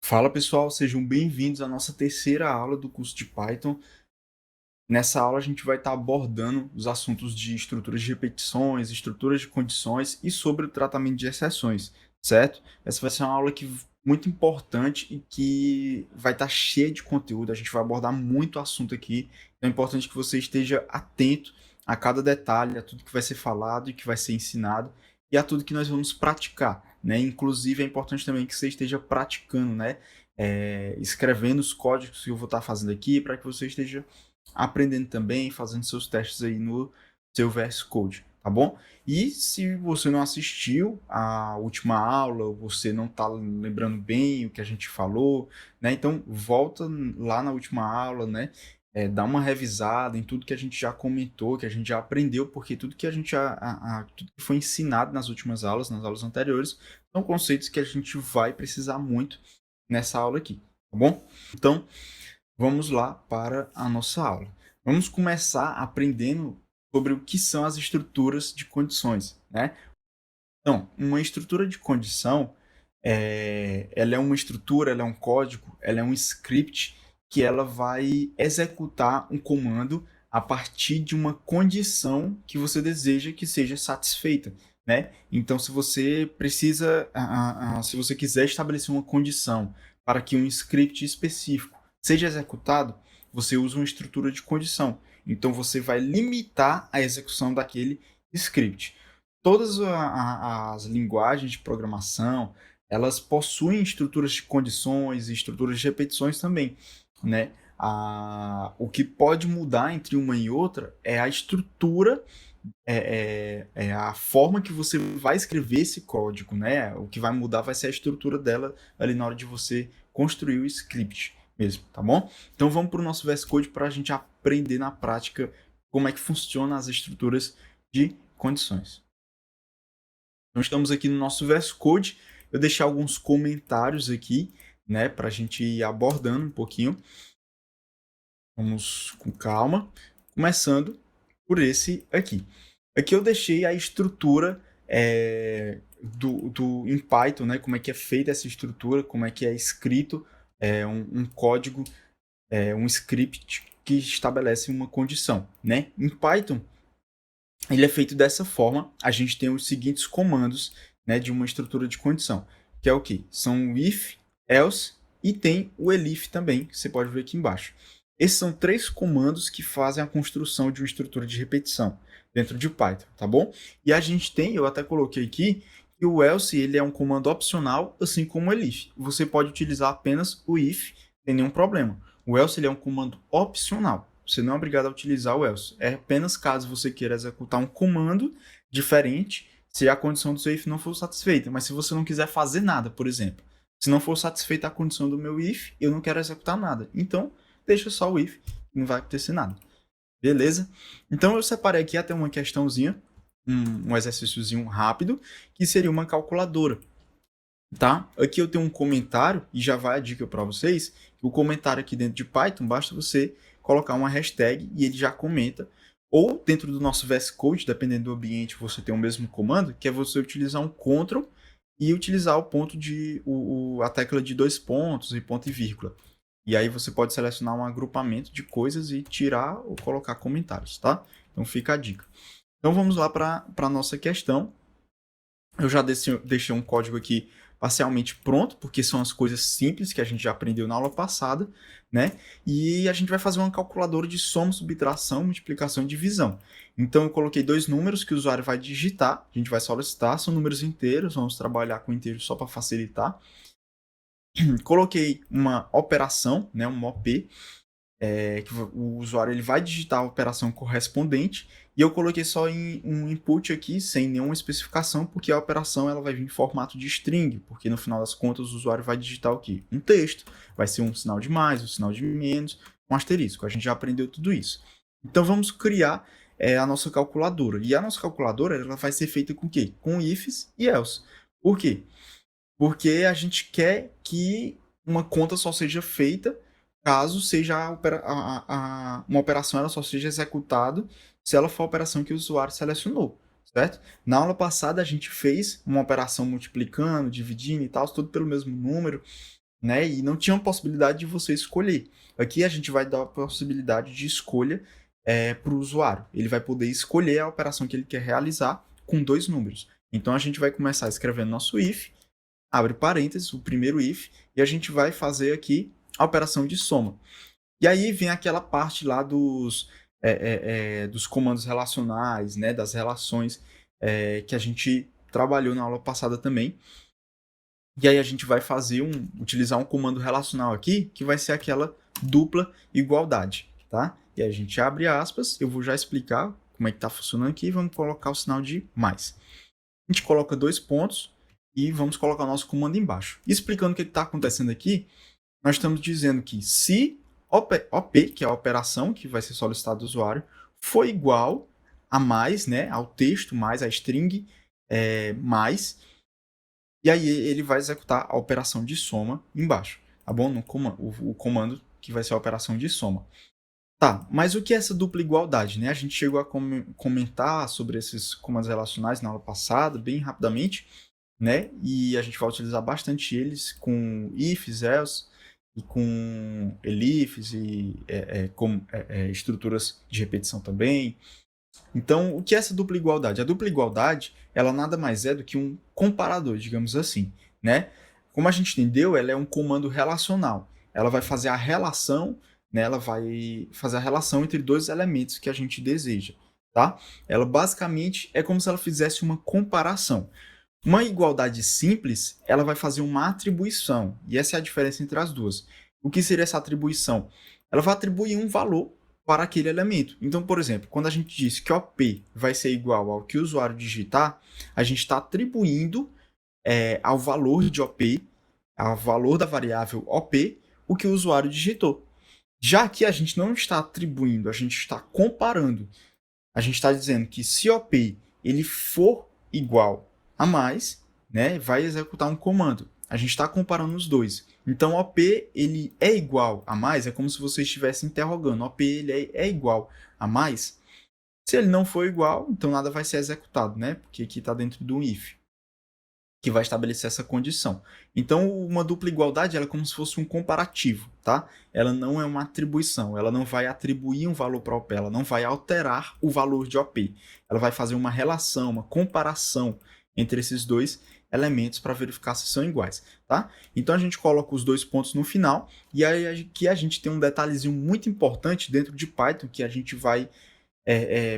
Fala pessoal, sejam bem-vindos à nossa terceira aula do curso de Python. Nessa aula a gente vai estar abordando os assuntos de estruturas de repetições, estruturas de condições e sobre o tratamento de exceções, certo? Essa vai ser uma aula muito importante e que vai estar cheia de conteúdo, a gente vai abordar muito assunto aqui, então é importante que você esteja atento a cada detalhe, a tudo que vai ser falado e que vai ser ensinado e a tudo que nós vamos praticar, né? Inclusive é importante também que você esteja praticando, né? Escrevendo os códigos que eu vou estar fazendo aqui para que você esteja aprendendo também, fazendo seus testes aí no seu VS Code, tá bom? E se você não assistiu a última aula, ou você não está lembrando bem o que a gente falou, né? Então volta lá na última aula, né? Dá uma revisada em tudo que a gente já comentou, que a gente já aprendeu, porque tudo que a gente tudo que foi ensinado nas últimas aulas, nas aulas anteriores, são conceitos que a gente vai precisar muito nessa aula aqui, tá bom? Então, vamos lá para a nossa aula. Vamos começar aprendendo sobre o que são as estruturas de condições, né? Então, uma estrutura de condição, ela é uma estrutura, ela é um código, ela é um script que ela vai executar um comando a partir de uma condição que você deseja que seja satisfeita, né? Então, se você precisa, se você quiser estabelecer uma condição para que um script específico seja executado, você usa uma estrutura de condição. Então, você vai limitar a execução daquele script. Todas as linguagens de programação, elas possuem estruturas de condições e estruturas de repetições também, né? O que pode mudar entre uma e outra é a estrutura, é a forma que você vai escrever esse código, né? O que vai mudar vai ser a estrutura dela ali na hora de você construir o script mesmo, tá bom? Então vamos para o nosso VS Code para a gente aprender na prática como é que funcionam as estruturas de condições. Então estamos aqui no nosso VS Code. Eu deixei alguns comentários aqui, né, para a gente ir abordando um pouquinho. Vamos com calma, começando por esse aqui. Aqui eu deixei a estrutura em Python, né, como é que é feita essa estrutura, como é que é escrito um código, um script que estabelece uma condição, né? Em Python, ele é feito dessa forma. A gente tem os seguintes comandos, né, de uma estrutura de condição, que é o que? São o if, else e tem o elif também, que você pode ver aqui embaixo. Esses são três comandos que fazem a construção de uma estrutura de repetição dentro de Python, tá bom? E a gente tem, eu até coloquei aqui, que o else ele é um comando opcional, assim como o elif. Você pode utilizar apenas o if, sem nenhum problema. O else ele é um comando opcional. Você não é obrigado a utilizar o else. É apenas caso você queira executar um comando diferente se a condição do seu if não for satisfeita. Mas se você não quiser fazer nada, por exemplo, se não for satisfeita a condição do meu if, eu não quero executar nada. Então, deixa só o if, não vai acontecer nada. Beleza? Então, eu separei aqui até uma questãozinha, um exercíciozinho rápido, que seria uma calculadora. Tá? Aqui eu tenho um comentário, e já vai a dica para vocês, o comentário aqui dentro de Python, basta você colocar uma hashtag e ele já comenta, ou dentro do nosso VS Code, dependendo do ambiente, você tem o mesmo comando, que é você utilizar um Ctrl e utilizar o ponto a tecla de dois pontos e ponto e vírgula. E aí você pode selecionar um agrupamento de coisas e tirar ou colocar comentários, tá? Então fica a dica. Então vamos lá para a nossa questão. Eu já deixei um código aqui parcialmente pronto, porque são as coisas simples que a gente já aprendeu na aula passada, né? E a gente vai fazer uma calculadora de soma, subtração, multiplicação e divisão. Então eu coloquei dois números que o usuário vai digitar, a gente vai solicitar, são números inteiros, vamos trabalhar com inteiros só para facilitar. Coloquei uma operação, né, um OP, que o usuário ele vai digitar a operação correspondente, e eu coloquei só em um input aqui, sem nenhuma especificação, porque a operação ela vai vir em formato de string, porque no final das contas o usuário vai digitar o quê? Um texto, vai ser um sinal de mais, um sinal de menos, um asterisco, a gente já aprendeu tudo isso. Então vamos criar a nossa calculadora, e a nossa calculadora ela vai ser feita com o quê? Com ifs e else. Por quê? Porque a gente quer que uma conta só seja feita caso seja uma operação ela só seja executada se ela for a operação que o usuário selecionou, certo? Na aula passada a gente fez uma operação multiplicando, dividindo e tal, tudo pelo mesmo número, né? E não tinha possibilidade de você escolher. Aqui a gente vai dar a possibilidade de escolha para o usuário. Ele vai poder escolher a operação que ele quer realizar com dois números. Então a gente vai começar escrevendo nosso if, abre parênteses, o primeiro if, e a gente vai fazer aqui a operação de soma. E aí vem aquela parte lá dos comandos relacionais, né, das relações que a gente trabalhou na aula passada também. E aí a gente vai utilizar um comando relacional aqui, que vai ser aquela dupla igualdade, tá? E aí a gente abre aspas, eu vou já explicar como é que está funcionando aqui, vamos colocar o sinal de mais. A gente coloca dois pontos e vamos colocar o nosso comando embaixo. Explicando o que está acontecendo aqui, nós estamos dizendo que se OP, que é a operação que vai ser solicitada do usuário, for igual a mais, né, ao texto, mais a string, mais, e aí ele vai executar a operação de soma embaixo, tá bom? O comando que vai ser a operação de soma. Tá, mas o que é essa dupla igualdade, né? A gente chegou a comentar sobre esses comandos relacionais na aula passada, bem rapidamente, né? E a gente vai utilizar bastante eles com ifs, else, e com elifs, e com estruturas de repetição também. Então, o que é essa dupla igualdade? A dupla igualdade, ela nada mais é do que um comparador, digamos assim, né? Como a gente entendeu, ela é um comando relacional. Ela vai fazer a relação, né? Ela vai fazer a relação entre dois elementos que a gente deseja, tá? Ela basicamente é como se ela fizesse uma comparação. Uma igualdade simples, ela vai fazer uma atribuição, e essa é a diferença entre as duas. O que seria essa atribuição? Ela vai atribuir um valor para aquele elemento. Então, por exemplo, quando a gente diz que OP vai ser igual ao que o usuário digitar, a gente está atribuindo ao valor de OP, ao valor da variável OP, o que o usuário digitou. Já aqui a gente não está atribuindo, a gente está comparando. A gente está dizendo que se OP ele for igual a mais, né, vai executar um comando. A gente está comparando os dois. Então, OP ele é igual a mais, é como se você estivesse interrogando. OP ele é igual a mais. Se ele não for igual, então nada vai ser executado, né? Porque aqui está dentro do if, que vai estabelecer essa condição. Então, uma dupla igualdade ela é como se fosse um comparativo, tá? Ela não é uma atribuição, ela não vai atribuir um valor para OP, ela não vai alterar o valor de OP. Ela vai fazer uma relação, uma comparação entre esses dois elementos para verificar se são iguais, tá? Então a gente coloca os dois pontos no final e aí aqui a gente tem um detalhezinho muito importante dentro de Python que a gente vai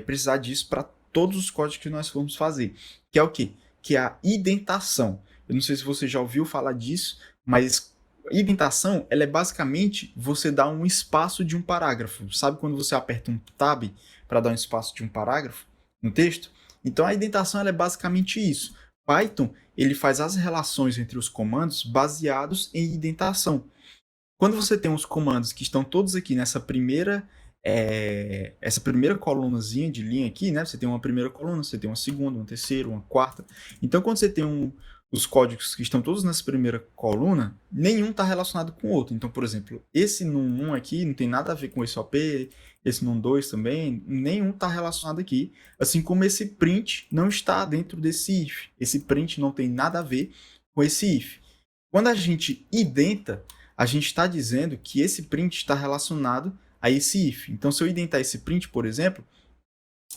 precisar disso para todos os códigos que nós formos fazer, que é o quê? Que é a indentação. Eu não sei se você já ouviu falar disso, mas indentação ela é basicamente você dar um espaço de um parágrafo. Sabe quando você aperta um tab para dar um espaço de um parágrafo no texto? Então a indentação ela é basicamente isso. Python ele faz as relações entre os comandos baseados em indentação. Quando você tem os comandos que estão todos aqui nessa essa primeira colunazinha de linha aqui, né? Você tem uma primeira coluna, você tem uma segunda, uma terceira, uma quarta. Então, quando você tem os códigos que estão todos nessa primeira coluna, nenhum está relacionado com o outro. Então, por exemplo, esse num1 aqui não tem nada a ver com esse OP, esse num2 também, nenhum está relacionado aqui. Assim como esse print não está dentro desse if. Esse print não tem nada a ver com esse if. Quando a gente identa, a gente está dizendo que esse print está relacionado a esse if. Então, se eu identar esse print, por exemplo,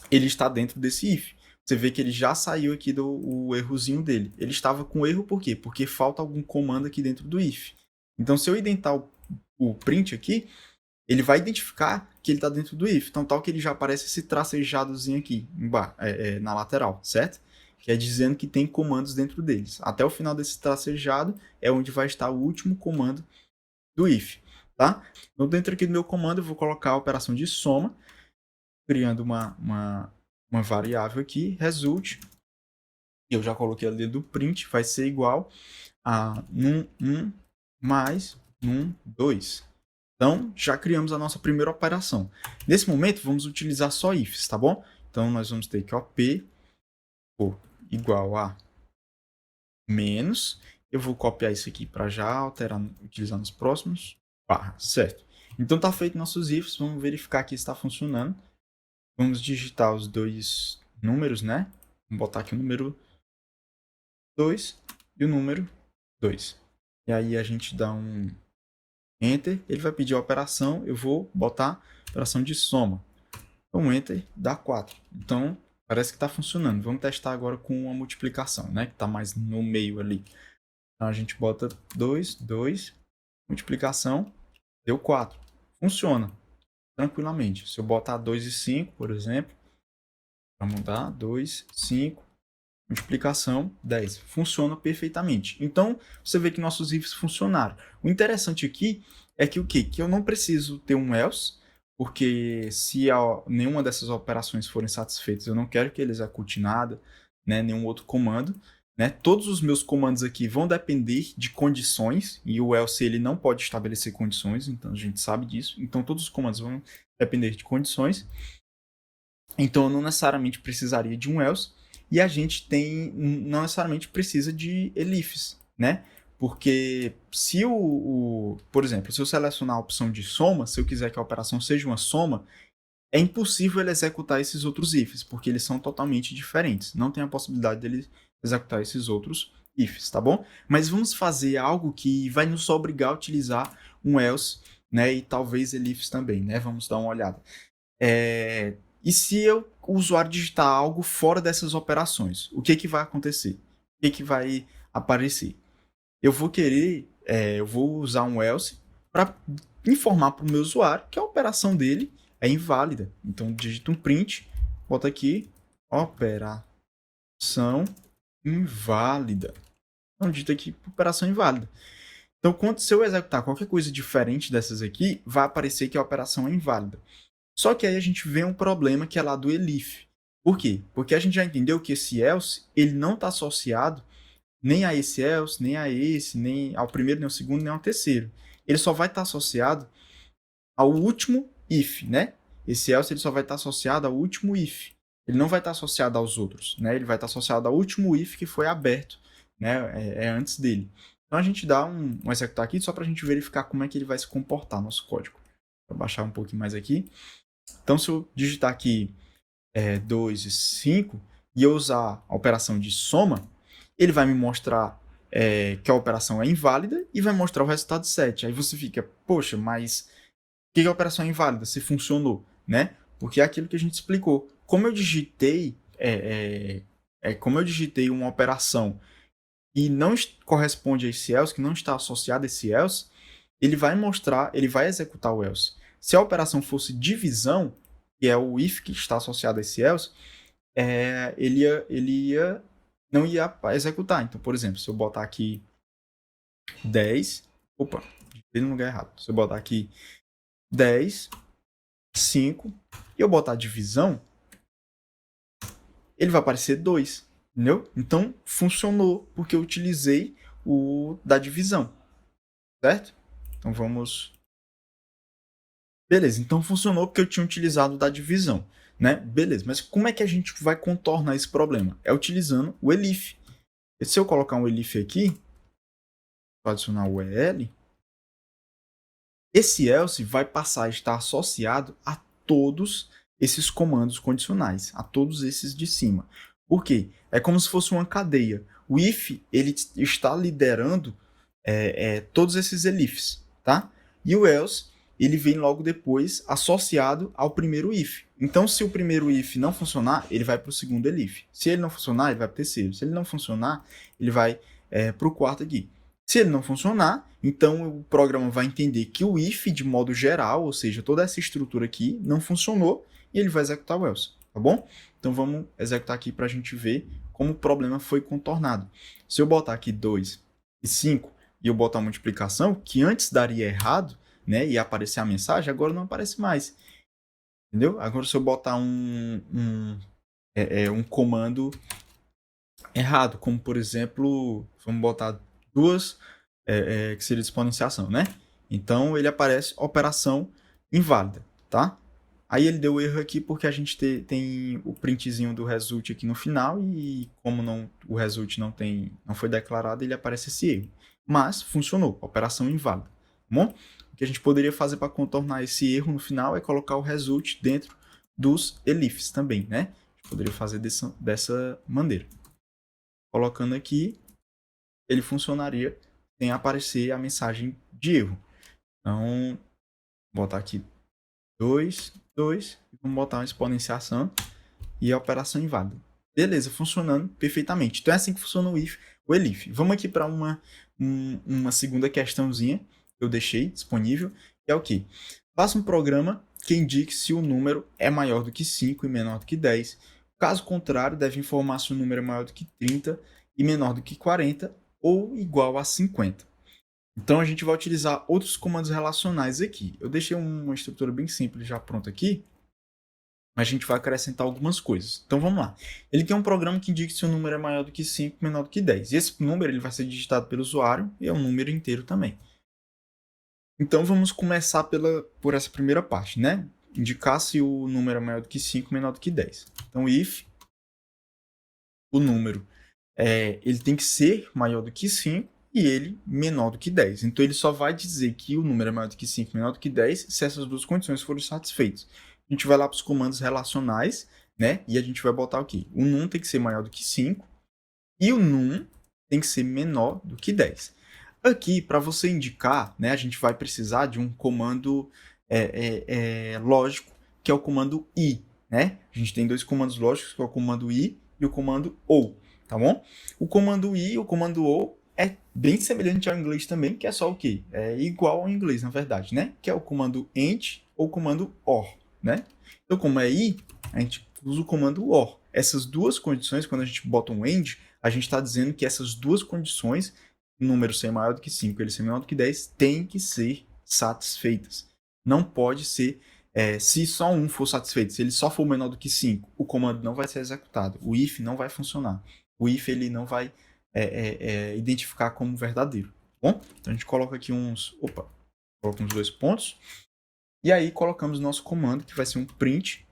ele está dentro desse if. Você vê que ele já saiu aqui do errozinho dele. Ele estava com erro por quê? Porque falta algum comando aqui dentro do if. Então, se eu identar o print aqui, ele vai identificar que ele está dentro do if. Então, tal que ele já aparece esse tracejadozinho aqui na lateral, certo? Que é dizendo que tem comandos dentro deles. Até o final desse tracejado é onde vai estar o último comando do if, tá? Então, dentro aqui do meu comando, eu vou colocar a operação de soma, criando uma variável aqui, result, eu já coloquei ali do print, vai ser igual a num1 mais num2. Então, já criamos a nossa primeira operação. Nesse momento, vamos utilizar só ifs, tá bom? Então, nós vamos ter que OP for igual a menos. Eu vou copiar isso aqui para já alterar, utilizar nos próximos. Certo. Então, tá feito nossos ifs. Vamos verificar aqui se está funcionando. Vamos digitar os dois números, né? Vamos botar aqui o número 2 e o número 2. E aí a gente dá um Enter, ele vai pedir a operação, eu vou botar operação de soma. Então, Enter, dá 4. Então, parece que está funcionando. Vamos testar agora com a multiplicação, né? Que está mais no meio ali. Então, a gente bota 2, 2, multiplicação, deu 4. Funciona tranquilamente. Se eu botar 2 e 5, por exemplo, para mudar, 2, 5, multiplicação, 10. Funciona perfeitamente. Então, você vê que nossos ifs funcionaram. O interessante aqui é que o quê? Que eu não preciso ter um else, porque se nenhuma dessas operações forem satisfeitas, eu não quero que ele execute nada, né, nenhum outro comando. Né? Todos os meus comandos aqui vão depender de condições, e o else ele não pode estabelecer condições, então a gente sabe disso. Então, todos os comandos vão depender de condições. Então, eu não necessariamente precisaria de um else. E a gente não necessariamente precisa de elifs, né? Porque se por exemplo, se eu selecionar a opção de soma, se eu quiser que a operação seja uma soma, é impossível ele executar esses outros ifs, porque eles são totalmente diferentes. Não tem a possibilidade dele executar esses outros ifs, tá bom? Mas vamos fazer algo que vai nos obrigar a utilizar um else, né? E talvez elifs também, né? Vamos dar uma olhada. E se o usuário digitar algo fora dessas operações, o que vai acontecer? O que vai aparecer? Eu vou usar um else para informar para o meu usuário que a operação dele é inválida. Então, digita um print, bota aqui, operação inválida. Então, digita aqui, operação inválida. Então, se eu executar qualquer coisa diferente dessas aqui, vai aparecer que a operação é inválida. Só que aí a gente vê um problema que é lá do elif. Por quê? Porque a gente já entendeu que esse else ele não está associado nem a esse else, nem a esse, nem ao primeiro, nem ao segundo, nem ao terceiro. Ele só vai estar associado ao último if, né? Esse else ele só vai estar associado ao último if. Ele não vai estar associado aos outros, né? Ele vai estar associado ao último if que foi aberto, né? É antes dele. Então a gente dá um executar aqui só para a gente verificar como é que ele vai se comportar nosso código. Vou baixar um pouquinho mais aqui. Então, se eu digitar aqui 2 e 5 e eu usar a operação de soma, ele vai me mostrar que a operação é inválida e vai mostrar o resultado 7. Aí você fica, poxa, mas por que a operação é inválida se funcionou? Né? Porque é aquilo que a gente explicou. Como eu digitei uma operação e não corresponde a esse else, que não está associado a esse else, ele vai executar o else. Se a operação fosse divisão, que é o if que está associado a esse else, não ia executar. Então, por exemplo, se eu botar aqui 10, opa, digitei no lugar errado. Se eu botar aqui 10, 5, e eu botar divisão, ele vai aparecer 2, entendeu? Então, funcionou, porque eu utilizei o da divisão, certo? Então, vamos... Beleza, então funcionou porque eu tinha utilizado o da divisão, né? Beleza, mas como é que a gente vai contornar esse problema? É utilizando o elif. E se eu colocar um elif aqui, vou adicionar o el, esse else vai passar a estar associado a todos esses comandos condicionais, a todos esses de cima. Por quê? É como se fosse uma cadeia. O if ele está liderando todos esses elifs, tá? E o else ele vem logo depois associado ao primeiro if. Então, se o primeiro if não funcionar, ele vai para o segundo elif. Se ele não funcionar, ele vai para o terceiro. Se ele não funcionar, ele vai para o quarto aqui. Se ele não funcionar, então o programa vai entender que o if, de modo geral, ou seja, toda essa estrutura aqui, não funcionou e ele vai executar o else, tá bom? Então vamos executar aqui para a gente ver como o problema foi contornado. Se eu botar aqui 2 e 5 e eu botar uma multiplicação, que antes daria errado, né, e aparecer a mensagem, agora não aparece mais. Entendeu? Agora se eu botar um comando errado, como por exemplo, vamos botar duas, que seria exponenciação, né? Então ele aparece operação inválida, tá? Aí ele deu erro aqui porque a gente tem o printzinho do result aqui no final e como o result não foi declarado, ele aparece esse erro. Mas funcionou, operação inválida, tá bom? O que a gente poderia fazer para contornar esse erro no final é colocar o result dentro dos elifs também, né? A gente poderia fazer dessa maneira. Colocando aqui, ele funcionaria tem a aparecer a mensagem de erro. Então, vou botar aqui 2, 2, vamos botar uma exponenciação e a operação inválida. Beleza, funcionando perfeitamente. Então é assim que funciona o elif. Vamos aqui para uma segunda questãozinha que eu deixei disponível, que é o quê? Faça um programa que indique se o número é maior do que 5 e menor do que 10. Caso contrário, deve informar se o número é maior do que 30 e menor do que 40 ou igual a 50. Então a gente vai utilizar outros comandos relacionais aqui. Eu deixei uma estrutura bem simples já pronta aqui, mas a gente vai acrescentar algumas coisas. Então vamos lá. Ele tem um programa que indica se o número é maior do que 5 e menor do que 10. E esse número ele vai ser digitado pelo usuário e é um número inteiro também. Então vamos começar por essa primeira parte, né? Indicar se o número é maior do que 5 e menor do que 10. Então if o número ele tem que ser maior do que 5 e ele menor do que 10. Então ele só vai dizer que o número é maior do que 5 e menor do que 10 se essas duas condições forem satisfeitas. A gente vai lá para os comandos relacionais, né? E a gente vai botar o quê? O num tem que ser maior do que 5 e o num tem que ser menor do que 10. Aqui, para você indicar, né, a gente vai precisar de um comando lógico, que é o comando i, né? A gente tem dois comandos lógicos, que é o comando i e o comando ou, tá bom? O comando i e o comando ou é bem semelhante ao inglês também, que é só o quê? É igual ao inglês, na verdade, né? Que é o comando AND ou o comando OR, né? Então, como é i, a gente usa o comando OR. Essas duas condições, quando a gente bota um AND, a gente está dizendo que essas duas condições, o número ser maior do que 5 e ele ser menor do que 10, têm que ser satisfeitas. Não pode ser, se só um for satisfeito, se ele só for menor do que 5, o comando não vai ser executado, o if não vai funcionar, o if ele não vai identificar como verdadeiro. Bom, então a gente coloca aqui coloca uns dois pontos, e aí colocamos nosso comando, que vai ser um print.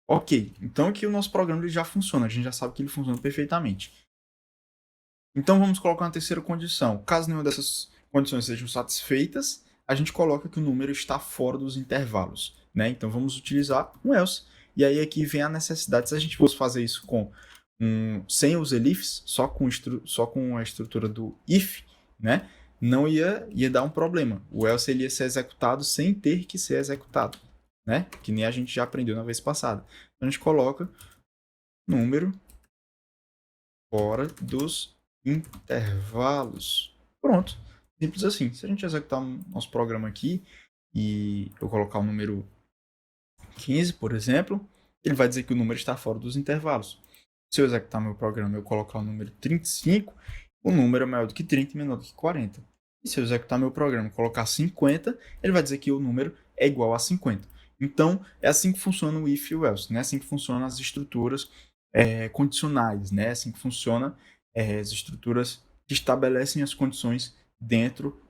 Ok, então aqui o nosso programa ele já funciona, a gente já sabe que ele funciona perfeitamente. Então vamos colocar uma terceira condição. Caso nenhuma dessas condições sejam satisfeitas, a gente coloca que o número está fora dos intervalos, né? Então vamos utilizar um else. E aí aqui vem a necessidade, se a gente fosse fazer isso sem os elifs, só com a estrutura do if, né? Não ia dar um problema. O else ele ia ser executado sem ter que ser executado, né? Que nem a gente já aprendeu na vez passada. Então a gente coloca número fora dos intervalos. Pronto. Simples assim. Se a gente executar o nosso programa aqui e eu colocar o número 15, por exemplo, ele vai dizer que o número está fora dos intervalos. Se eu executar meu programa e eu colocar o número 35, o número é maior do que 30 e menor do que 40. E se eu executar meu programa e colocar 50, ele vai dizer que o número é igual a 50. Então, é assim que funciona o if e o else, né? É assim que funcionam as estruturas condicionais, né? É assim que funciona as estruturas que estabelecem as condições dentro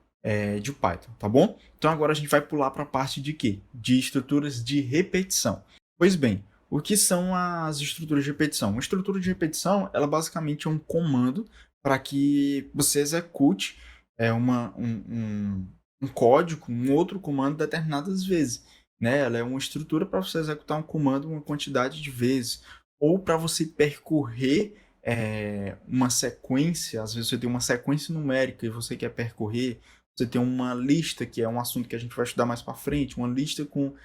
de Python, tá bom? Então agora a gente vai pular para a parte de quê? De estruturas de repetição. Pois bem, o que são as estruturas de repetição? Uma estrutura de repetição, ela basicamente é um comando para que você execute um código, um outro comando determinadas vezes, né? Ela é uma estrutura para você executar um comando uma quantidade de vezes, ou para você percorrer uma sequência. Às vezes você tem uma sequência numérica e você quer percorrer. Você tem uma lista, que é um assunto que a gente vai estudar mais para frente, uma lista com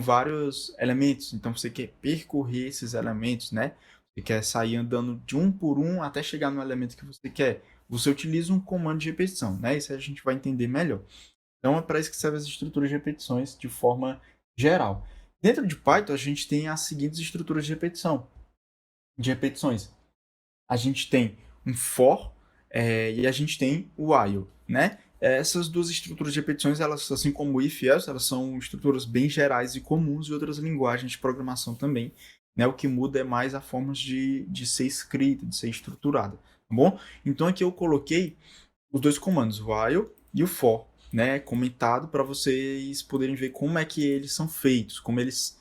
vários elementos. Então você quer percorrer esses elementos, né? Você quer sair andando de um por um até chegar no elemento que você quer. Você utiliza um comando de repetição, né? Isso a gente vai entender melhor. Então é para isso que servem as estruturas de repetições de forma geral. Dentro de Python, a gente tem as seguintes estruturas de repetições. A gente tem um for e a gente tem o while, né? Essas duas estruturas de repetições, elas, assim como o if e else, elas são estruturas bem gerais e comuns em outras linguagens de programação também, né? O que muda é mais a forma de ser escrita, de ser estruturada, tá bom? Então aqui eu coloquei os dois comandos, o while e o for, né? Comentado para vocês poderem ver como é que eles são feitos, como eles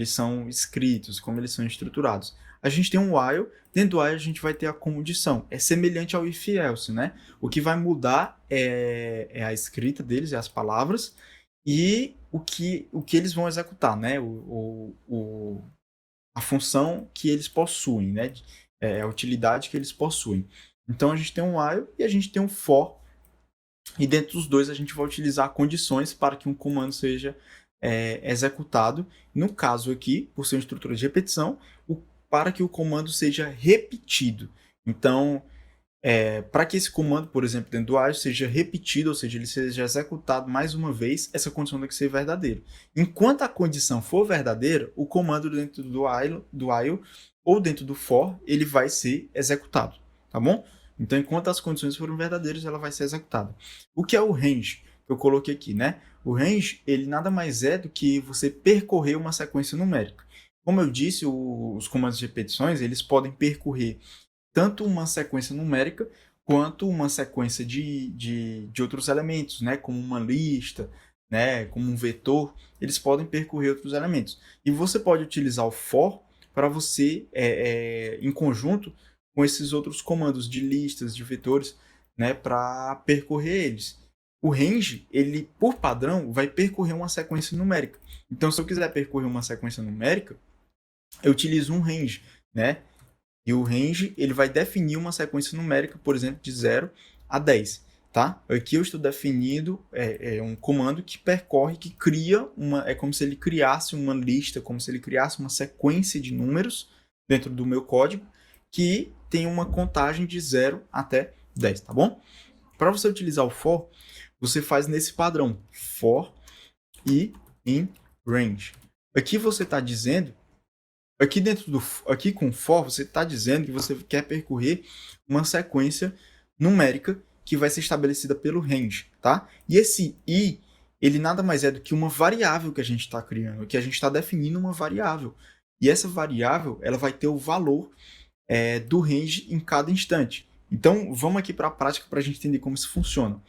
são escritos, como eles são estruturados. A gente tem um while, dentro do while a gente vai ter a condição. É semelhante ao if e else, né? O que vai mudar é a escrita deles, é as palavras, e o que eles vão executar, né? A função que eles possuem, né? A utilidade que eles possuem. Então a gente tem um while e a gente tem um for E dentro dos dois a gente vai utilizar condições para que um comando seja executado. No caso aqui, por ser uma estrutura de repetição, para que o comando seja repetido. Então, para que esse comando, por exemplo, dentro do while, seja repetido, ou seja, ele seja executado mais uma vez, essa condição tem que ser verdadeira. Enquanto a condição for verdadeira, o comando dentro do while ou dentro do for, ele vai ser executado, tá bom? Então, enquanto as condições forem verdadeiras, ela vai ser executada. O que é o range que eu coloquei aqui, né? O range, ele nada mais é do que você percorrer uma sequência numérica. Como eu disse, os comandos de repetições, eles podem percorrer tanto uma sequência numérica quanto uma sequência de outros elementos, né? Como uma lista, né? Como um vetor, eles podem percorrer outros elementos. E você pode utilizar o for para você, em conjunto com esses outros comandos de listas, de vetores, né? Para percorrer eles. O range, ele, por padrão, vai percorrer uma sequência numérica. Então, se eu quiser percorrer uma sequência numérica, eu utilizo um range, né? E o range, ele vai definir uma sequência numérica, por exemplo, de 0 a 10, tá? Aqui eu estou definindo um comando que percorre, que cria é como se ele criasse uma lista, como se ele criasse uma sequência de números dentro do meu código que tem uma contagem de 0 até 10, tá bom? Para você utilizar o for, você faz nesse padrão, for e in range. Aqui você está dizendo aqui com for, você está dizendo que você quer percorrer uma sequência numérica que vai ser estabelecida pelo range, tá? E esse i, ele nada mais é do que uma variável que a gente está criando, que a gente está definindo uma variável. E essa variável, ela vai ter o valor do range em cada instante. Então, vamos aqui para a prática para a gente entender como isso funciona.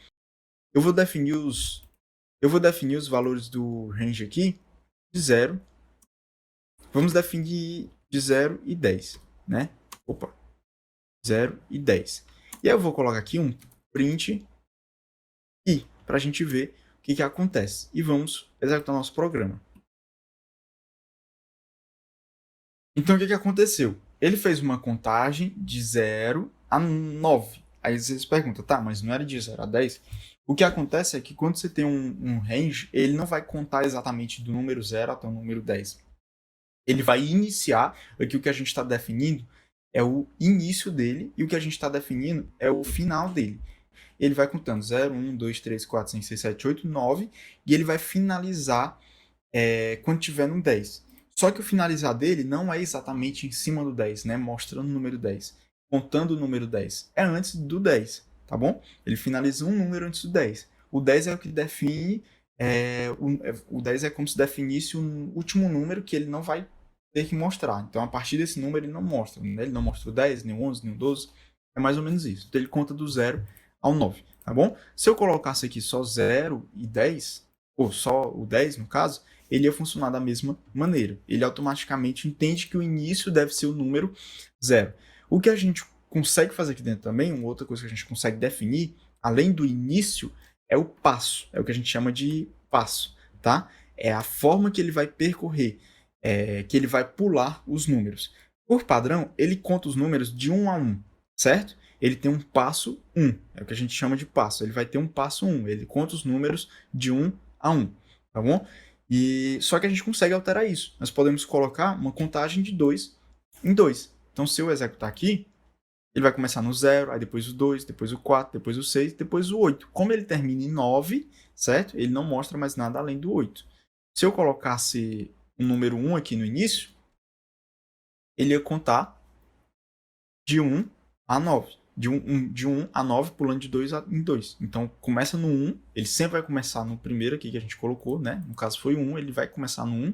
Eu vou definir os valores do range aqui de 0. Vamos definir de 0 e 10, né? 0 e 10. E aí eu vou colocar aqui um print i, para a gente ver o que acontece. E vamos executar nosso programa. Então, o que aconteceu? Ele fez uma contagem de 0 a 9. Aí vocês perguntam, tá, mas não era de 0 a 10? O que acontece é que quando você tem um range, ele não vai contar exatamente do número 0 até o número 10. Ele vai iniciar, aqui o que a gente está definindo é o início dele, e o que a gente está definindo é o final dele. Ele vai contando 0, 1, 2, 3, 4, 5, 6, 7, 8, 9, e ele vai finalizar quando tiver no 10. Só que o finalizar dele não é exatamente em cima do 10, né? Mostrando o número 10, contando o número 10. É antes do 10, tá bom? Ele finaliza um número antes do 10. O 10 é o que define o 10 é como se definisse um último número que ele não vai ter que mostrar. Então, a partir desse número, ele não mostra. Né? Ele não mostra o 10, nem o 11, nem o 12. É mais ou menos isso. Então, ele conta do 0 ao 9, tá bom? Se eu colocasse aqui só 0 e 10, ou só o 10 no caso, ele ia funcionar da mesma maneira. Ele automaticamente entende que o início deve ser o número 0. O que a gente consegue fazer aqui dentro também, uma outra coisa que a gente consegue definir, além do início, é o passo, é o que a gente chama de passo, tá? É a forma que ele vai percorrer, que ele vai pular os números. Por padrão, ele conta os números de 1 a 1, certo? Ele tem um passo 1, é o que a gente chama de passo. Ele vai ter um passo 1, ele conta os números de 1 a 1, tá bom? Só que a gente consegue alterar isso. Nós podemos colocar uma contagem de 2 em 2. Então, se eu executar aqui, ele vai começar no 0, aí depois o 2, depois o 4, depois o 6, depois o 8. Como ele termina em 9, certo? Ele não mostra mais nada além do 8. Se eu colocasse o número 1 aqui no início, ele ia contar de 1 a 9. De 1 a 9, pulando de 2 em 2. Então, começa no 1, ele sempre vai começar no primeiro aqui que a gente colocou, né? No caso foi 1, ele vai começar no 1,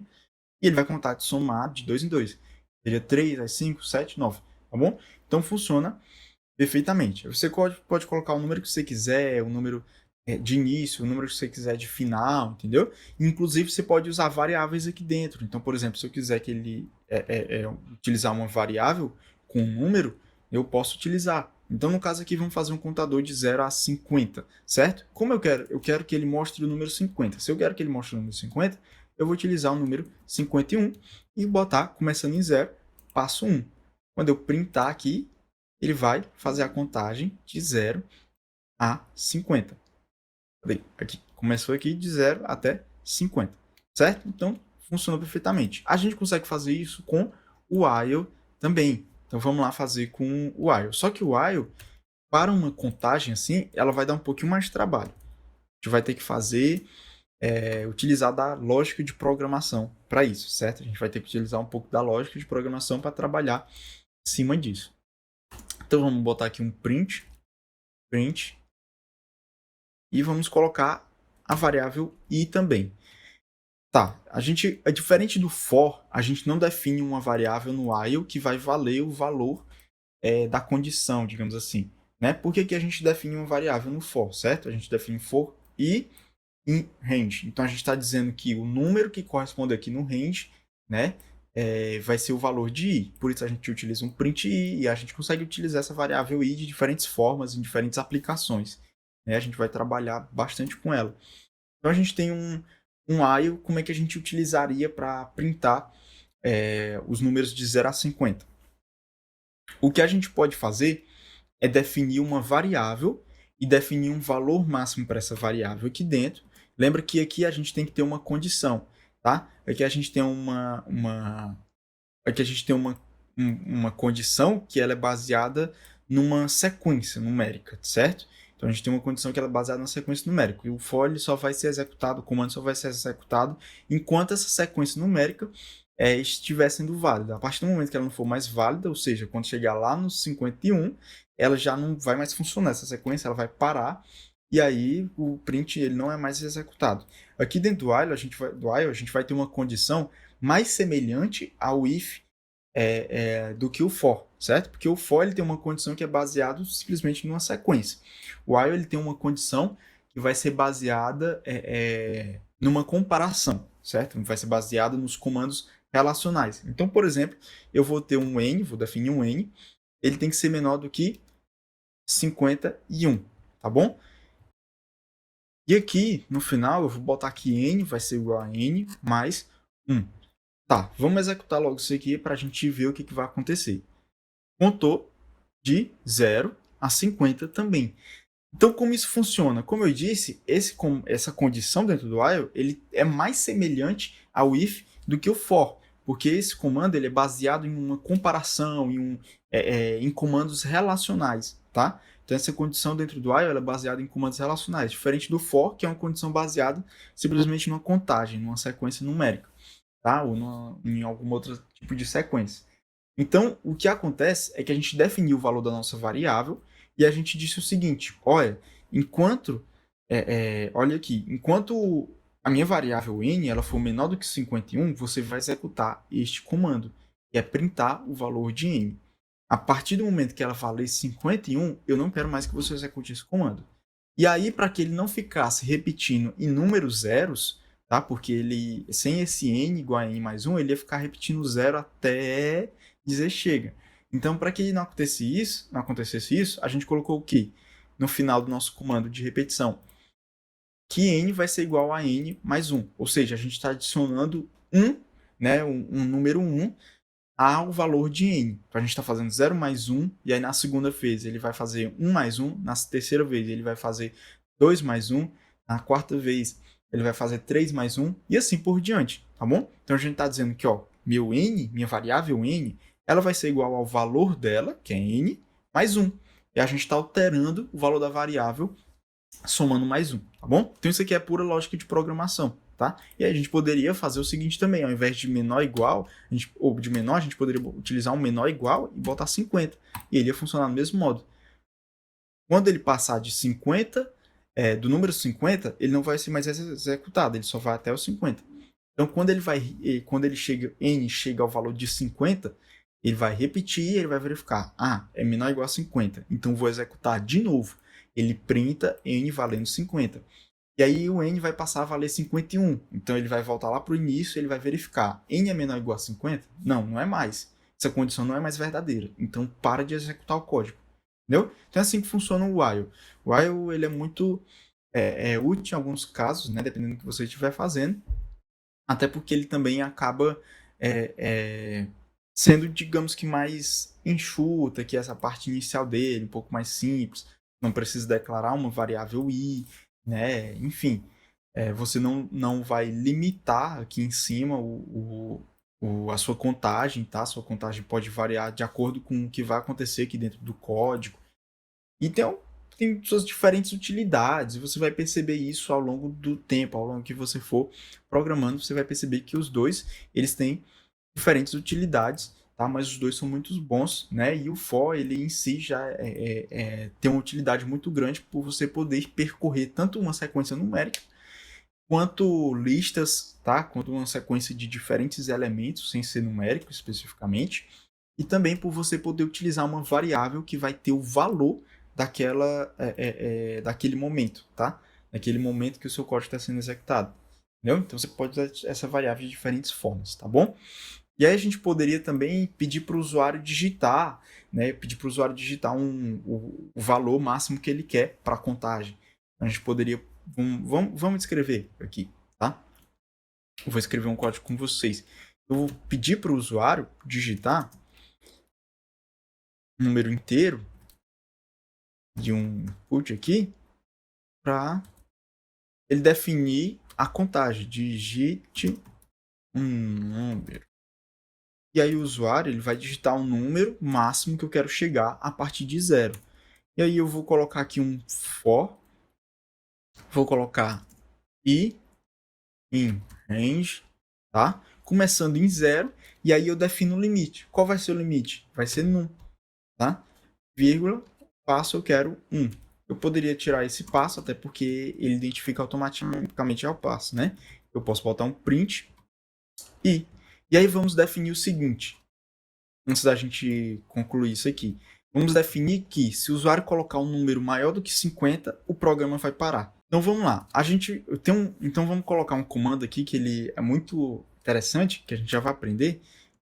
e ele vai contar de somar de 2 em 2. Seria 3, aí 5, 7, 9, tá bom? Então, funciona perfeitamente. Você pode colocar o número que você quiser, o número de início, o número que você quiser de final, entendeu? Inclusive, você pode usar variáveis aqui dentro. Então, por exemplo, se eu quiser que ele utilizar uma variável com um número, eu posso utilizar. Então, no caso aqui, vamos fazer um contador de 0 a 50, certo? Como eu quero? Eu quero que ele mostre o número 50. Se eu quero que ele mostre o número 50, eu vou utilizar o número 51 e botar, começando em 0, passo 1. Quando eu printar aqui, ele vai fazer a contagem de 0 a 50. Cadê? Aqui, começou aqui de 0 até 50, certo? Então, funciona perfeitamente. A gente consegue fazer isso com o while também. Então, vamos lá fazer com o while. Só que o while, para uma contagem assim, ela vai dar um pouquinho mais de trabalho. A gente vai ter que fazer, utilizar da lógica de programação para isso, certo? A gente vai ter que utilizar um pouco da lógica de programação para trabalhar em cima disso. Então, vamos botar aqui um print, e vamos colocar a variável i também. Tá, é diferente do for, a gente não define uma variável no while que vai valer o valor da condição, digamos assim. Né? Por que a gente define uma variável no for, certo? A gente define for e in range. Então, a gente está dizendo que o número que corresponde aqui no range, né, vai ser o valor de i. Por isso, a gente utiliza um print i e a gente consegue utilizar essa variável i de diferentes formas, em diferentes aplicações. Né? A gente vai trabalhar bastante com ela. Então, a gente tem um while, como é que a gente utilizaria para printar os números de 0 a 50. O que a gente pode fazer é definir uma variável e definir um valor máximo para essa variável aqui dentro. Lembra que aqui a gente tem que ter uma condição, tá? Aqui a gente tem aqui a gente tem uma condição que ela é baseada numa sequência numérica, certo? Então a gente tem uma condição que ela é baseada na sequência numérica. E o for só vai ser executado, o comando só vai ser executado enquanto essa sequência numérica estiver sendo válida. A partir do momento que ela não for mais válida, ou seja, quando chegar lá no 51, ela já não vai mais funcionar. Essa sequência ela vai parar e aí o print ele não é mais executado. Aqui dentro do while, a gente vai ter uma condição mais semelhante ao if do que o for, certo? Porque o for ele tem uma condição que é baseado simplesmente numa sequência. O while ele tem uma condição que vai ser baseada numa comparação, certo? Vai ser baseada nos comandos relacionais. Então, por exemplo, eu vou ter um n, vou definir um n, ele tem que ser menor do que 51, tá bom? E aqui, no final, eu vou botar aqui n vai ser igual a n mais 1. Tá, vamos executar logo isso aqui para a gente ver o que vai acontecer. Contou de 0 a 50 também. Então, como isso funciona? Como eu disse, essa condição dentro do while ele é mais semelhante ao if do que o for, porque esse comando ele é baseado em uma comparação, em comandos relacionais, tá? Então, essa condição dentro do while ela é baseada em comandos relacionais, diferente do for, que é uma condição baseada simplesmente numa contagem, numa sequência numérica, tá? Ou em algum outro tipo de sequência. Então, o que acontece é que a gente definiu o valor da nossa variável e a gente disse o seguinte: olha, olha aqui, enquanto a minha variável n ela for menor do que 51, você vai executar este comando, que é printar o valor de n. A partir do momento que ela valer 51, eu não quero mais que você execute esse comando. E aí, para que ele não ficasse repetindo inúmeros zeros, tá? Porque ele, sem esse n igual a n mais 1, ele ia ficar repetindo zero até dizer chega. Então, para que não acontecesse isso, a gente colocou o quê? No final do nosso comando de repetição, que n vai ser igual a n mais 1. Ou seja, a gente está adicionando né, um número 1 ao valor de n. Então, a gente está fazendo 0 mais 1, e aí na segunda vez ele vai fazer 1 mais 1, na terceira vez ele vai fazer 2 mais 1, na quarta vez ele vai fazer 3 mais 1, e assim por diante, tá bom? Então, a gente está dizendo que meu n, minha variável n, ela vai ser igual ao valor dela, que é n, mais 1. E a gente está alterando o valor da variável somando mais 1, tá bom? Então isso aqui é pura lógica de programação, tá? E aí a gente poderia fazer o seguinte também, ao invés de menor igual, ou de menor, a gente poderia utilizar um menor igual e botar 50. E ele ia funcionar do mesmo modo. Quando ele passar de 50, do número 50, ele não vai ser mais executado, ele só vai até o 50. Então, quando n chega ao valor de 50, ele vai repetir, ele vai verificar. É menor ou igual a 50. Então, vou executar de novo. Ele printa n valendo 50. E aí, o n vai passar a valer 51. Então, ele vai voltar lá para o início e ele vai verificar. N é menor ou igual a 50? Não, não é mais. Essa condição não é mais verdadeira. Então, para de executar o código. Entendeu? Então, é assim que funciona o while. O while ele é muito útil em alguns casos, né? Dependendo do que você estiver fazendo. Até porque ele também acaba sendo, digamos que, mais enxuta, que essa parte inicial dele, um pouco mais simples. Não precisa declarar uma variável i, né? Enfim, você não vai limitar aqui em cima a sua contagem, tá? Sua contagem pode variar de acordo com o que vai acontecer aqui dentro do código. E tem suas diferentes utilidades, e você vai perceber isso ao longo do tempo, ao longo que você for programando, você vai perceber que os dois, eles têm diferentes utilidades, tá? Mas os dois são muito bons, né? E o for, ele em si já tem uma utilidade muito grande por você poder percorrer tanto uma sequência numérica, quanto listas, tá? Quanto uma sequência de diferentes elementos, sem ser numérico especificamente, e também por você poder utilizar uma variável que vai ter o valor daquele momento, tá? Naquele momento que o seu código está sendo executado. Entendeu? Então você pode usar essa variável de diferentes formas, tá bom? E aí a gente poderia também pedir para o usuário digitar, né? Pedir para o usuário digitar o valor máximo que ele quer para a contagem. A gente poderia. Vamos escrever aqui, tá? Eu vou escrever um código com vocês. Eu vou pedir para o usuário digitar um número inteiro de um input aqui para ele definir a contagem. Digite um número. E aí o usuário ele vai digitar um número máximo que eu quero chegar a partir de 0. E aí eu vou colocar aqui um for, vou colocar i in range, tá? Começando em 0, e aí eu defino o limite. Qual vai ser o limite? Vai ser num, tá? Vírgula, passo eu quero 1. Eu poderia tirar esse passo, até porque ele identifica automaticamente ao passo, né? Eu posso botar um print e. E aí vamos definir o seguinte, antes da gente concluir isso aqui. Vamos definir que se o usuário colocar um número maior do que 50, o programa vai parar. Então vamos lá. Então vamos colocar um comando aqui que ele é muito interessante, que a gente já vai aprender,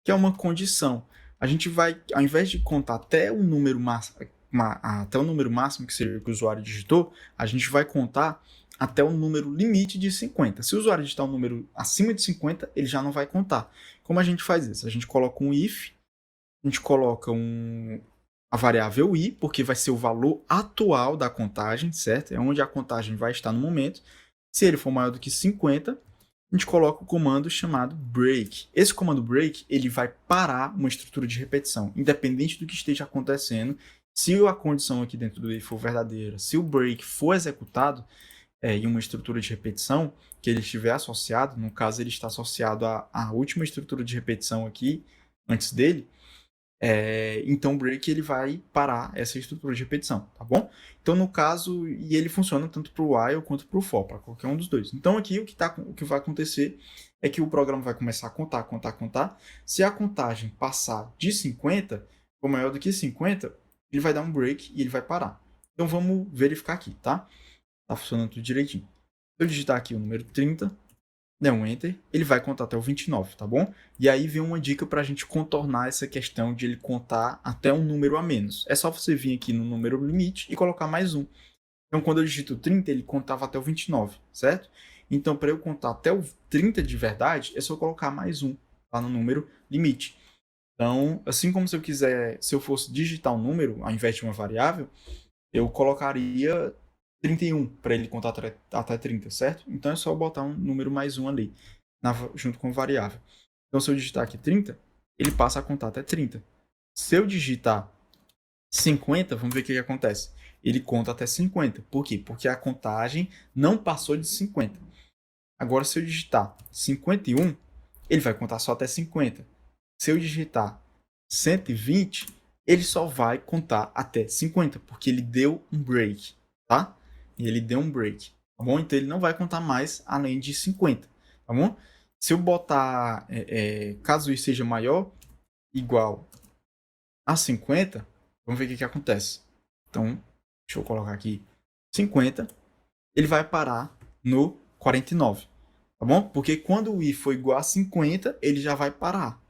que é uma condição. A gente vai, ao invés de contar até o número máximo que o usuário digitou, a gente vai contar até o número limite de 50. Se o usuário digitar um número acima de 50, ele já não vai contar. Como a gente faz isso? A gente coloca um if, a gente coloca a variável i, porque vai ser o valor atual da contagem, certo? É onde a contagem vai estar no momento. Se ele for maior do que 50, a gente coloca o comando chamado break. Esse comando break, ele vai parar uma estrutura de repetição, independente do que esteja acontecendo. Se a condição aqui dentro dele for verdadeira, se o break for executado em uma estrutura de repetição que ele estiver associado, no caso ele está associado à última estrutura de repetição aqui, antes dele, então o break ele vai parar essa estrutura de repetição, tá bom? Então no caso, e ele funciona tanto para o while quanto para o for, para qualquer um dos dois. Então aqui o que vai acontecer é que o programa vai começar a contar. Se a contagem passar de 50, ou maior do que 50, ele vai dar um break e ele vai parar. Então vamos verificar aqui, tá? Tá funcionando tudo direitinho. Se eu digitar aqui o número 30, der um enter, ele vai contar até o 29, tá bom? E aí vem uma dica para a gente contornar essa questão de ele contar até um número a menos. É só você vir aqui no número limite e colocar mais um. Então, quando eu digito 30, ele contava até o 29, certo? Então, para eu contar até o 30 de verdade, é só colocar mais um lá no número limite. Então, assim como se eu fosse digitar um número, ao invés de uma variável, eu colocaria 31 para ele contar até 30, certo? Então é só botar um número mais um ali, junto com a variável. Então se eu digitar aqui 30, ele passa a contar até 30. Se eu digitar 50, vamos ver o que acontece. Ele conta até 50. Por quê? Porque a contagem não passou de 50. Agora se eu digitar 51, ele vai contar só até 50. Se eu digitar 120, ele só vai contar até 50, porque ele deu um break, tá? E ele deu um break, tá bom? Então ele não vai contar mais além de 50, tá bom? Se eu botar, caso isso seja maior, igual a 50, vamos ver o que acontece. Então, deixa eu colocar aqui 50, ele vai parar no 49, tá bom? Porque quando o i for igual a 50, ele já vai parar.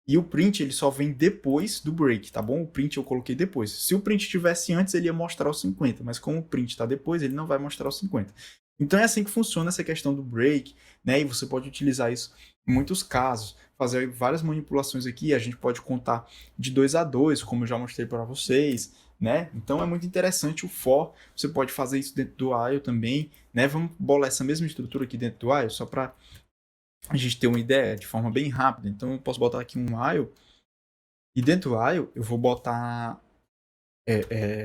E o print ele só vem depois do break, tá bom? O print eu coloquei depois. Se o print estivesse antes, ele ia mostrar os 50, mas como o print está depois, ele não vai mostrar os 50. Então é assim que funciona essa questão do break, né? E você pode utilizar isso em muitos casos, fazer várias manipulações aqui. A gente pode contar de 2 a 2, como eu já mostrei para vocês, né? Então é muito interessante o for. Você pode fazer isso dentro do while também, né? Vamos bolar essa mesma estrutura aqui dentro do while, só para a gente ter uma ideia de forma bem rápida. Então eu posso botar aqui um while, e dentro do while eu vou botar...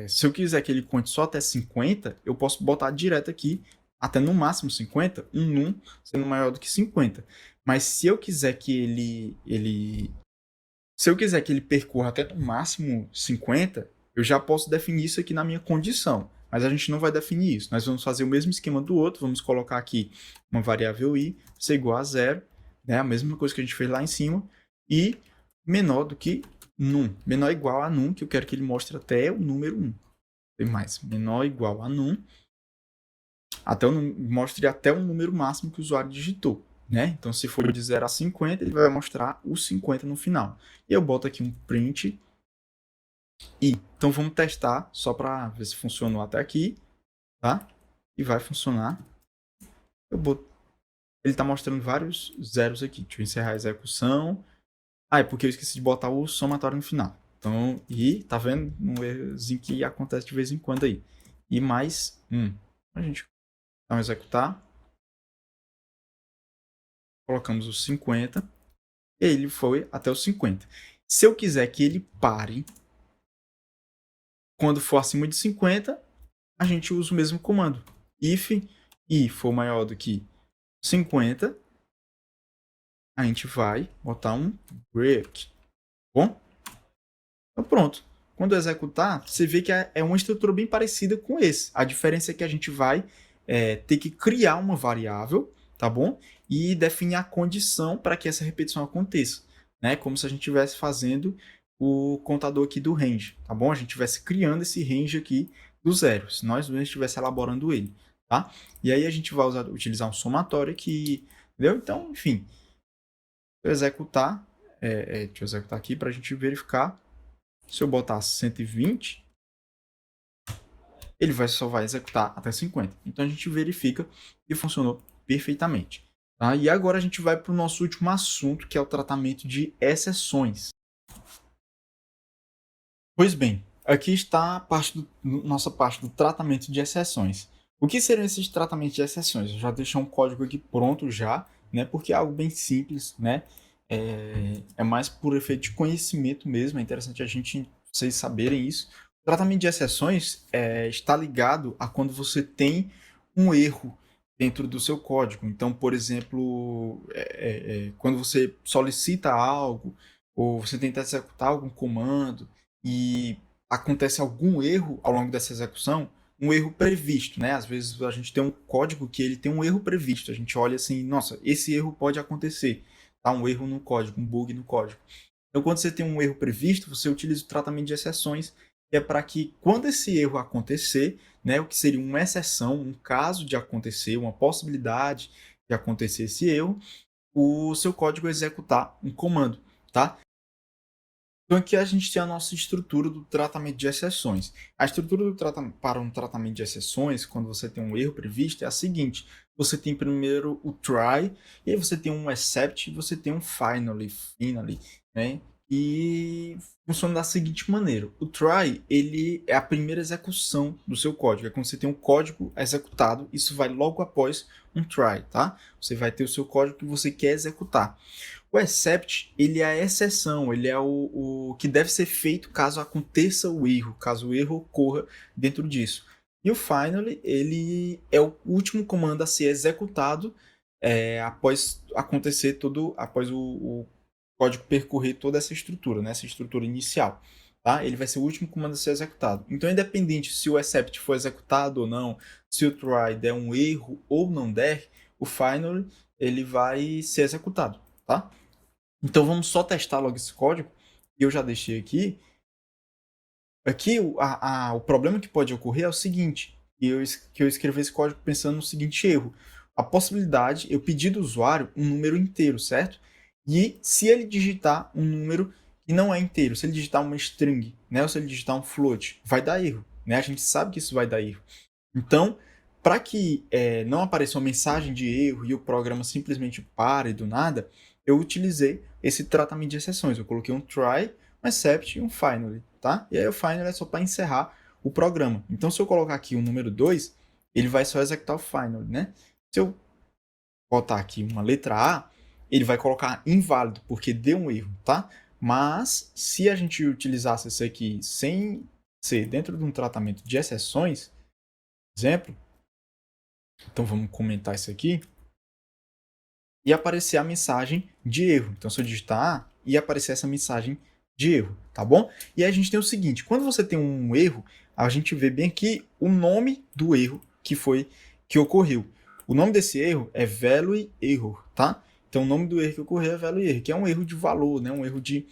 se eu quiser que ele conte só até 50, eu posso botar direto aqui, até no máximo 50, um num sendo maior do que 50. Mas se eu quiser que se eu quiser que ele percorra até no máximo 50, eu já posso definir isso aqui na minha condição. Mas a gente não vai definir isso. Nós vamos fazer o mesmo esquema do outro. Vamos colocar aqui uma variável i ser igual a zero, né? A mesma coisa que a gente fez lá em cima. E menor do que num. Menor ou igual a num, que eu quero que ele mostre até o número 1. Tem mais. Menor ou igual a num. Mostre até o número máximo que o usuário digitou. Né? Então, se for de 0 a 50, ele vai mostrar os 50 no final. E eu boto aqui um print i. Então, vamos testar só para ver se funcionou até aqui. Tá? E vai funcionar. Ele está mostrando vários zeros aqui. Deixa eu encerrar a execução. É porque eu esqueci de botar o somatório no final. Então, e tá vendo um errozinho que acontece de vez em quando aí. E mais a gente vai executar. Colocamos os 50. E ele foi até os 50. Se eu quiser que ele pare quando for acima de 50, a gente usa o mesmo comando. If i for maior do que 50, a gente vai botar um break. Bom? Então pronto. Quando executar, você vê que é uma estrutura bem parecida com esse. A diferença é que a gente vai ter que criar uma variável, tá bom? E definir a condição para que essa repetição aconteça, né? Como se a gente estivesse fazendo o contador aqui do range, tá bom? A gente estivesse criando esse range aqui do zero, se nós mesmos estivesse elaborando ele, tá? E aí a gente vai utilizar um somatório aqui, entendeu? Então, enfim, eu executar, deixa eu executar aqui para a gente verificar. Se eu botar 120, ele só vai executar até 50. Então a gente verifica que funcionou perfeitamente. Tá? E agora a gente vai para o nosso último assunto, que é o tratamento de exceções. Pois bem, aqui está a nossa parte do tratamento de exceções. O que seriam esses tratamentos de exceções? Eu já deixei um código aqui pronto já, né? Porque é algo bem simples, né? É mais por efeito de conhecimento mesmo. É interessante vocês saberem isso. O tratamento de exceções está ligado a quando você tem um erro dentro do seu código. Então, por exemplo, quando você solicita algo ou você tenta executar algum comando e acontece algum erro ao longo dessa execução, um erro previsto, né? Às vezes a gente tem um código que ele tem um erro previsto. A gente olha assim, nossa, esse erro pode acontecer. Tá? Um erro no código, um bug no código. Então, quando você tem um erro previsto, você utiliza o tratamento de exceções, que é para que, quando esse erro acontecer, né, o que seria uma exceção, um caso de acontecer, uma possibilidade de acontecer esse erro, o seu código executar um comando, tá? Então aqui a gente tem a nossa estrutura do tratamento de exceções. A estrutura para um tratamento de exceções, quando você tem um erro previsto, é a seguinte. Você tem primeiro o try, e aí você tem um except, e você tem um finally, né? E funciona da seguinte maneira. O try, ele é a primeira execução do seu código. É quando você tem um código executado, isso vai logo após um try, tá? Você vai ter o seu código que você quer executar. O except, ele é a exceção, ele é o que deve ser feito caso aconteça o erro, caso o erro ocorra dentro disso. E o finally, ele é o último comando a ser executado após acontecer após o código percorrer toda essa estrutura, né, essa estrutura inicial. Tá? Ele vai ser o último comando a ser executado. Então, independente se o except for executado ou não, se o try der um erro ou não der, o finally ele vai ser executado. Tá? Então vamos só testar logo esse código que eu já deixei aqui. Aqui o problema que pode ocorrer é o seguinte, que eu escrevi esse código pensando no seguinte erro. A possibilidade, eu pedir do usuário um número inteiro, certo? E se ele digitar um número que não é inteiro, se ele digitar uma string, né, ou se ele digitar um float, vai dar erro. Né? A gente sabe que isso vai dar erro. Então, para que não apareça uma mensagem de erro e o programa simplesmente pare do nada, eu utilizei esse tratamento de exceções. Eu coloquei um try, um except e um finally. tá? E aí o final é só para encerrar o programa. Então, se eu colocar aqui o número 2, ele vai só executar o final, né? Se eu botar aqui uma letra A, ele vai colocar inválido, porque deu um erro, tá? Mas, se a gente utilizasse isso aqui sem ser dentro de um tratamento de exceções, exemplo, então vamos comentar isso aqui, e aparecer a mensagem de erro. Então, se eu digitar A, ia aparecer essa mensagem de erro, tá bom? E aí a gente tem o seguinte, quando você tem um erro, a gente vê bem aqui o nome do erro que ocorreu. O nome desse erro é value error, tá? Então, o nome do erro que ocorreu é value error, que é um erro de valor, né? Um erro do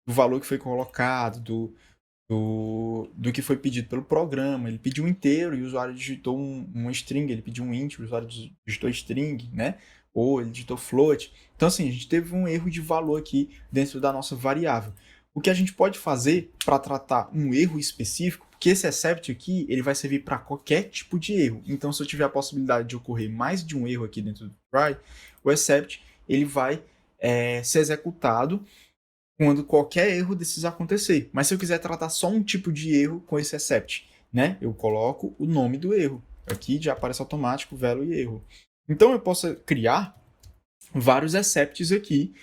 valor que foi colocado, do que foi pedido pelo programa. Ele pediu inteiro e o usuário digitou uma string, ele pediu um int, o usuário digitou string, né? Ou ele digitou float. Então, assim, a gente teve um erro de valor aqui dentro da nossa variável. O que a gente pode fazer para tratar um erro específico, porque esse except aqui, ele vai servir para qualquer tipo de erro. Então, se eu tiver a possibilidade de ocorrer mais de um erro aqui dentro do try, o except, ele vai ser executado quando qualquer erro desses acontecer. Mas se eu quiser tratar só um tipo de erro com esse except, né? Eu coloco o nome do erro. Aqui já aparece automático value erro. Então eu posso criar vários excepts aqui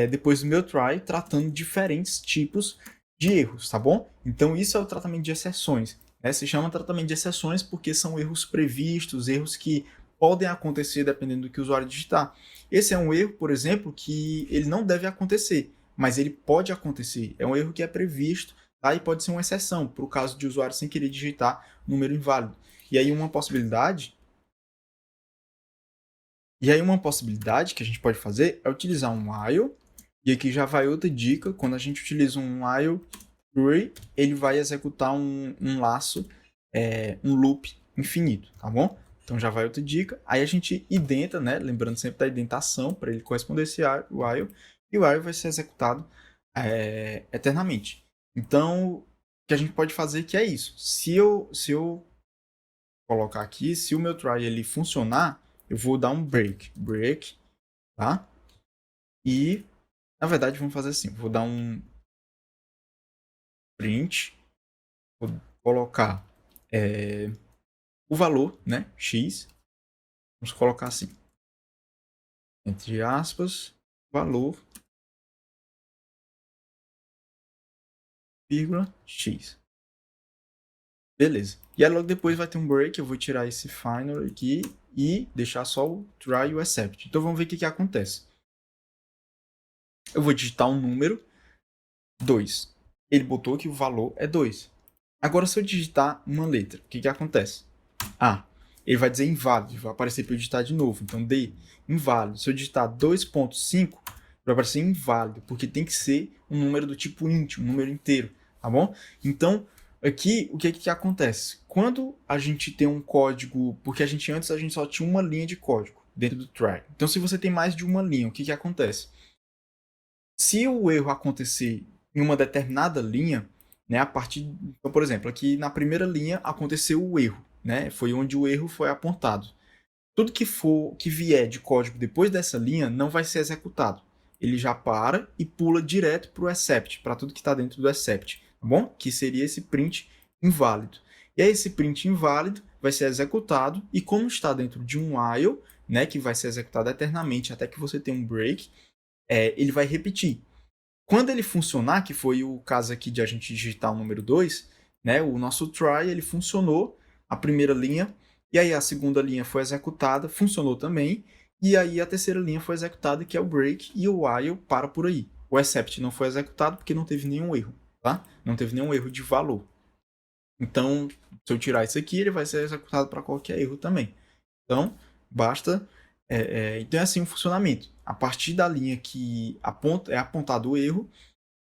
depois do meu try, tratando diferentes tipos de erros, tá bom? Então isso é o tratamento de exceções. Né? Se chama tratamento de exceções porque são erros previstos, erros que podem acontecer dependendo do que o usuário digitar. Esse é um erro, por exemplo, que ele não deve acontecer, mas ele pode acontecer. É um erro que é previsto, tá? E pode ser uma exceção, para o caso de usuário sem querer digitar número inválido. E aí uma possibilidade que a gente pode fazer é utilizar um while, e aqui já vai outra dica, quando a gente utiliza um while true, ele vai executar um laço, um loop infinito, tá bom? Então já vai outra dica. Aí a gente identa, né? Lembrando sempre da identação para ele corresponder a esse while, e o while vai ser executado eternamente. Então, o que a gente pode fazer que é isso. Se eu colocar aqui, se o meu try ele funcionar, eu vou dar um break, tá? E, na verdade, vamos fazer assim, vou dar um print, vou colocar o valor, né, x, vamos colocar assim, entre aspas, valor, vírgula, x. Beleza. E aí logo depois vai ter um break, eu vou tirar esse final aqui e deixar só o try e o except. Então vamos ver o que acontece. Eu vou digitar um número, 2. Ele botou que o valor é 2. Agora se eu digitar uma letra, o que acontece? Ele vai dizer inválido, vai aparecer para eu digitar de novo. Então D, inválido. Se eu digitar 2.5, vai aparecer inválido, porque tem que ser um número do tipo int, um número inteiro, tá bom? Então, aqui, o que acontece? Quando a gente tem um código, porque antes a gente só tinha uma linha de código dentro do try. Então, se você tem mais de uma linha, o que acontece? Se o erro acontecer em uma determinada linha, né, então, por exemplo, aqui na primeira linha aconteceu o erro, né? Foi onde o erro foi apontado. Tudo que vier de código depois dessa linha não vai ser executado. Ele já para e pula direto para o except, para tudo que está dentro do except, tá bom? Que seria esse print inválido. E aí esse print inválido vai ser executado e como está dentro de um while, né, que vai ser executado eternamente até que você tenha um break, ele vai repetir. Quando ele funcionar, que foi o caso aqui de a gente digitar o número 2, né, o nosso try ele funcionou, a primeira linha, e aí a segunda linha foi executada, funcionou também, e aí a terceira linha foi executada, que é o break, e o while para por aí. O except não foi executado porque não teve nenhum erro, tá? Não teve nenhum erro de valor. Então, se eu tirar isso aqui, ele vai ser executado para qualquer erro também. Então, basta... então é assim o funcionamento. A partir da linha que é apontado o erro,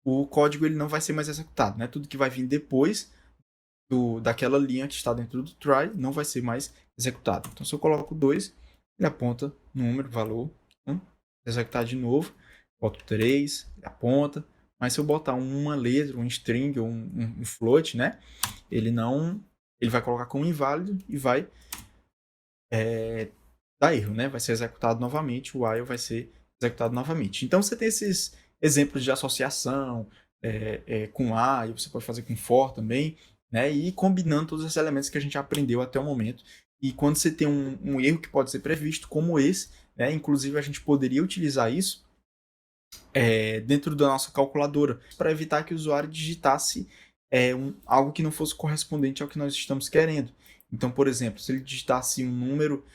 o código ele não vai ser mais executado. Né? Tudo que vai vir depois daquela linha que está dentro do try não vai ser mais executado. Então, se eu coloco 2, ele aponta número, valor. Então, executar de novo, boto 3, ele aponta. Mas se eu botar uma letra, um string ou um float, né? Ele vai colocar como inválido e vai dar erro, né? Vai ser executado novamente, o while vai ser executado novamente. Então você tem exemplos de associação com a, e você pode fazer com for também, né? E ir combinando todos esses elementos que a gente aprendeu até o momento. E quando você tem um erro que pode ser previsto, como esse, né? Inclusive a gente poderia utilizar isso dentro da nossa calculadora para evitar que o usuário digitasse algo que não fosse correspondente ao que nós estamos querendo. Então, por exemplo, se ele digitasse um número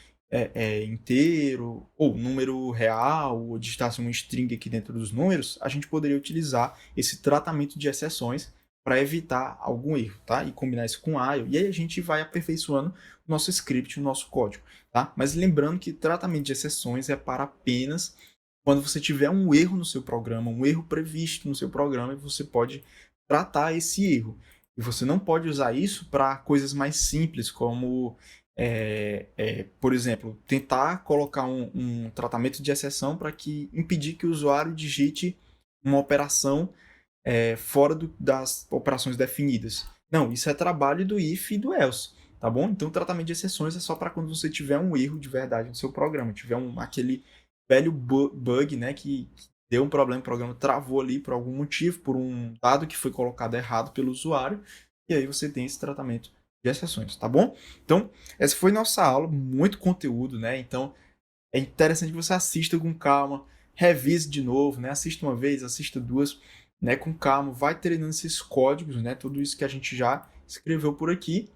inteiro, ou número real, ou digitasse um string aqui dentro dos números, a gente poderia utilizar esse tratamento de exceções para evitar algum erro, tá? E combinar isso com while, e aí a gente vai aperfeiçoando o nosso script, o nosso código, tá? Mas lembrando que tratamento de exceções é para apenas quando você tiver um erro no seu programa, um erro previsto no seu programa, você pode tratar esse erro. E você não pode usar isso para coisas mais simples, como, por exemplo, tentar colocar um tratamento de exceção para impedir que o usuário digite uma operação fora das operações definidas. Não, isso é trabalho do if e do else, tá bom? Então, o tratamento de exceções é só para quando você tiver um erro de verdade no seu programa, tiver aquele velho bug, né, que deu um problema, o programa travou ali por algum motivo, por um dado que foi colocado errado pelo usuário, e aí você tem esse tratamento de exceções, tá bom? Então, essa foi nossa aula, muito conteúdo, né? Então, é interessante que você assista com calma, revise de novo, né? Assista uma vez, assista duas, né? Com calma, vai treinando esses códigos, né? Tudo isso que a gente já escreveu por aqui,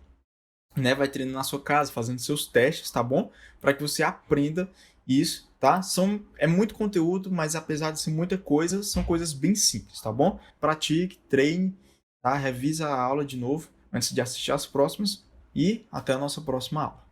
né? Vai treinando na sua casa, fazendo seus testes, tá bom? Para que você aprenda isso, tá? É muito conteúdo, mas apesar de ser muita coisa, são coisas bem simples, tá bom? Pratique, treine, tá? Revisa a aula de novo antes de assistir as próximas e até a nossa próxima aula.